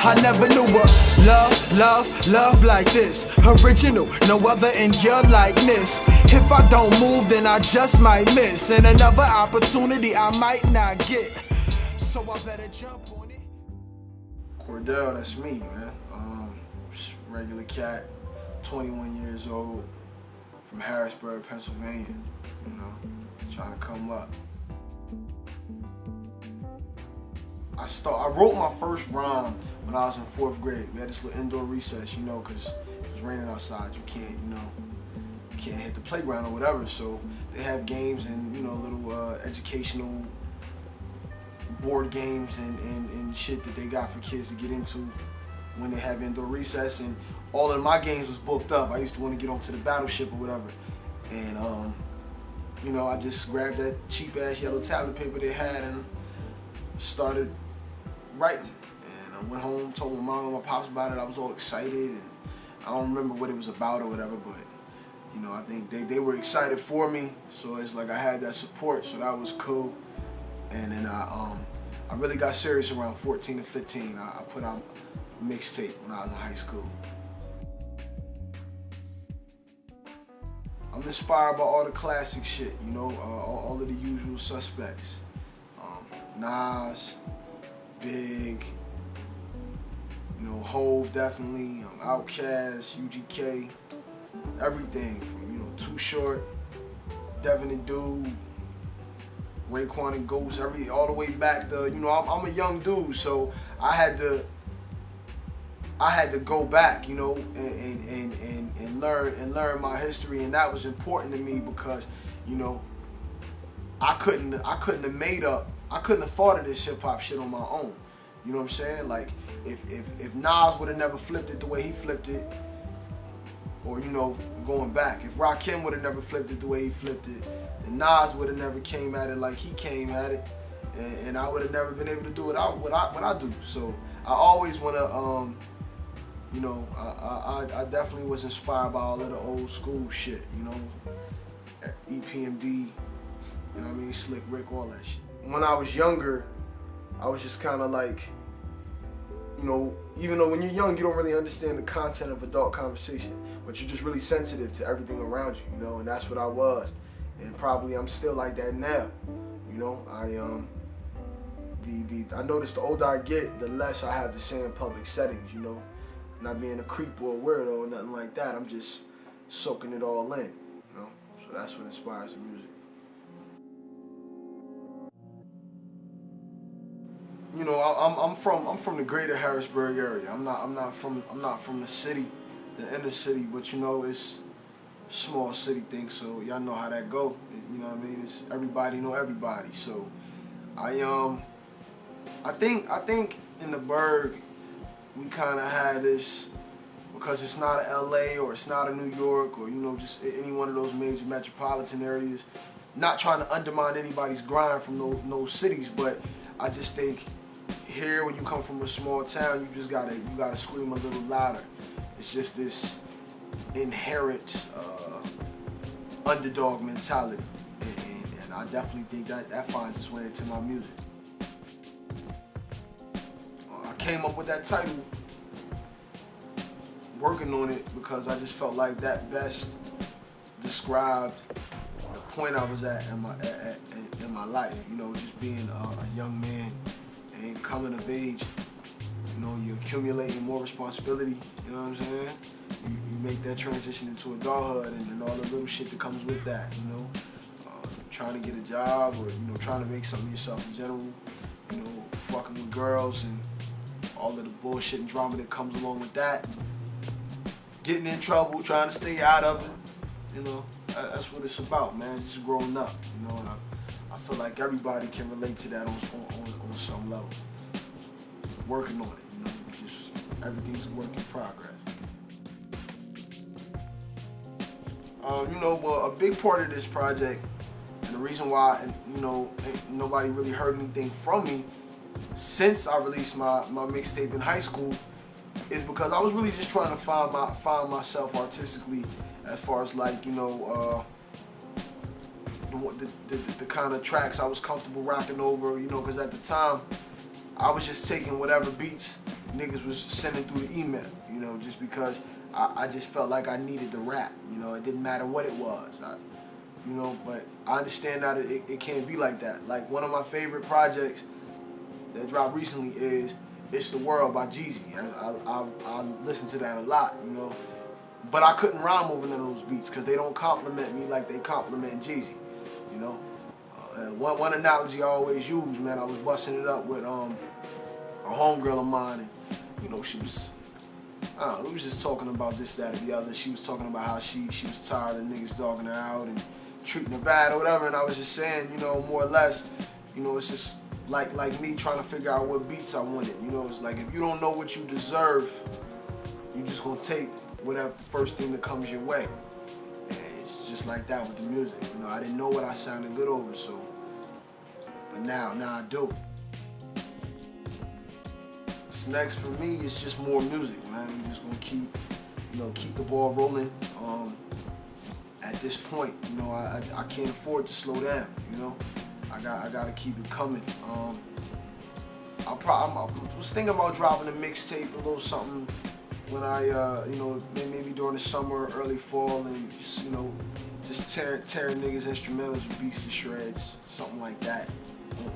I never knew a love like this. Original, no other in your likeness. If I don't move, then I just might miss, and another opportunity I might not get. So I better jump on it. Cordell, that's me, man. Regular cat, 21 years old, from Harrisburg, Pennsylvania. You know, trying to come up. I wrote my first rhyme when I was in 4th grade. We had this little indoor recess, you know, because it was raining outside. You can't hit the playground or whatever. So they have games and, you know, little educational board games and shit that they got for kids to get into when they have indoor recess. And all of my games was booked up. I used to want to get onto the battleship or whatever. And, you know, I just grabbed that cheap ass yellow tablet paper they had and started writing. And I went home, told my mom and my pops about it. I was all excited, and I don't remember what it was about or whatever, but you know, I think they were excited for me, so it's like I had that support, so that was cool. And then I really got serious around 14 to 15. I put out a mixtape when I was in high school. I'm inspired by all the classic shit, you know, all of the usual suspects. Nas, Big, you know, Hove definitely, Outkast, UGK, everything from, you know, Too Short, Devin and Dude, Raekwon and Ghost, all the way back to, you know, I'm a young dude, so I had to go back, you know, and learn my history, and that was important to me because, you know, I couldn't have thought of this hip hop shit on my own. You know what I'm saying? Like, if Nas would have never flipped it the way he flipped it, or, you know, going back, if Rakim would have never flipped it the way he flipped it, then Nas would have never came at it like he came at it, and I would have never been able to do what I do. So I always want to, you know, I definitely was inspired by all of the old school shit, you know, EPMD, you know what I mean, Slick Rick, all that shit. When I was younger, I was just kind of like, you know, even though when you're young, you don't really understand the content of adult conversation, but you're just really sensitive to everything around you, you know, and that's what I was. And probably I'm still like that now, you know. I notice the older I get, the less I have to say in public settings, you know. Not being a creep or a weirdo or nothing like that. I'm just soaking it all in, you know. So that's what inspires the music. You know, I'm from the greater Harrisburg area. I'm not from the city, the inner city, but you know, it's a small city thing, so y'all know how that go. You know what I mean? It's everybody know everybody. So I think in the Burg we kind of had this, because it's not a LA or it's not a New York or, you know, just any one of those major metropolitan areas. Not trying to undermine anybody's grind from those cities, but I just think here, when you come from a small town, you gotta scream a little louder. It's just this inherent underdog mentality, and I definitely think that finds its way into my music. I came up with that title, working on it, because I just felt like that best described the point I was at in my life. You know, just being a young man and coming of age. You know, you're accumulating more responsibility. You know what I'm saying? You make that transition into adulthood, and all the little shit that comes with that. You know, trying to get a job, or, you know, trying to make something of yourself in general. You know, fucking with girls and all of the bullshit and drama that comes along with that. Getting in trouble, trying to stay out of it. You know, that's what it's about, man. Just growing up. You know, and I feel like everybody can relate to that on some level. Working on it, you know, just everything's a work in progress. You know, well, a big part of this project, and the reason why, you know, nobody really heard anything from me since I released my mixtape in high school, is because I was really just trying to find myself artistically, as far as, like, you know, the kind of tracks I was comfortable rocking over, you know, because at the time I was just taking whatever beats niggas was sending through the email, you know, just because I just felt like I needed the rap, you know. It didn't matter what it was, you know, but I understand now that it can't be like that. Like, one of my favorite projects that dropped recently is It's the World by Jeezy. I listen to that a lot, you know. But I couldn't rhyme over none of those beats because they don't compliment me like they compliment Jeezy, you know. One analogy I always use, man, I was busting it up with a homegirl of mine, and, you know, she was, I don't know, we was just talking about this, that, or the other. She was talking about how she was tired of niggas dogging her out and treating her bad or whatever, and I was just saying, you know, more or less, you know, it's just like me trying to figure out what beats I wanted. You know, it's like, if you don't know what you deserve, you just gonna take whatever the first thing that comes your way. And it's just like that with the music. You know, I didn't know what I sounded good over, so, but now I do. What's next for me is just more music, man. We're just gonna keep the ball rolling. At this point, you know, I can't afford to slow down. You know, I gotta keep it coming. I was thinking about dropping a mixtape, a little something, when I, you know, maybe during the summer, early fall, and just, you know, just tearing niggas instrumentals with beats to shreds, something like that,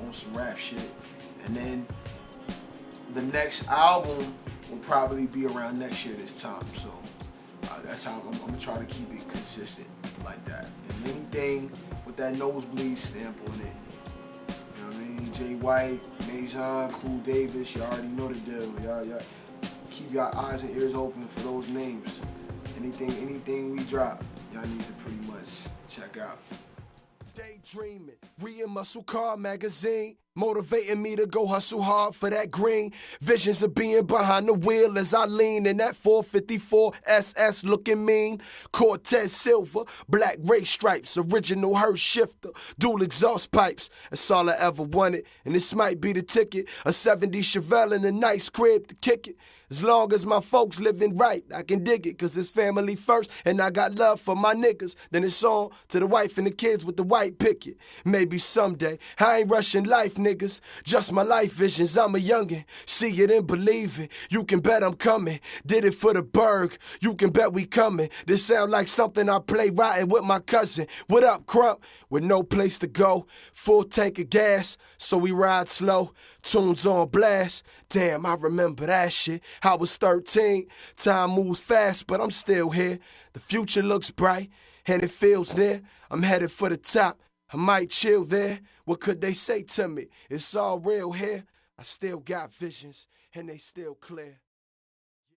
on some rap shit. And then the next album will probably be around next year this time. So that's how I'm gonna try to keep it consistent like that. And anything with that Nosebleed stamp on it, you know what I mean? Jay White, Majon, Cool Davis, you already know the deal. Y'all keep your eyes and ears open for those names. Anything we drop, y'all need to pretty much check out. Daydreaming, reading Muscle Car magazine, motivating me to go hustle hard for that green. Visions of being behind the wheel as I lean in that 454 SS looking mean. Cortez silver, black race stripes, original Hurst shifter, dual exhaust pipes. That's all I ever wanted, and this might be the ticket. A 70 Chevelle and a nice crib to kick it. As long as my folks living right, I can dig it, cause it's family first, and I got love for my niggas. Then it's on to the wife and the kids with the white picket. Maybe someday, I ain't rushing life, niggas, just my life visions. I'm a youngin', see it and believe it. You can bet I'm coming, did it for the Berg, you can bet we coming. This sound like something I play riding with my cousin. What up, Crump? With no place to go, full tank of gas, so we ride slow. Tunes on blast, damn, I remember that shit. I was 13, time moves fast, but I'm still here. The future looks bright, and it feels near. I'm headed for the top, I might chill there. What could they say to me? It's all real here. I still got visions, and they still clear.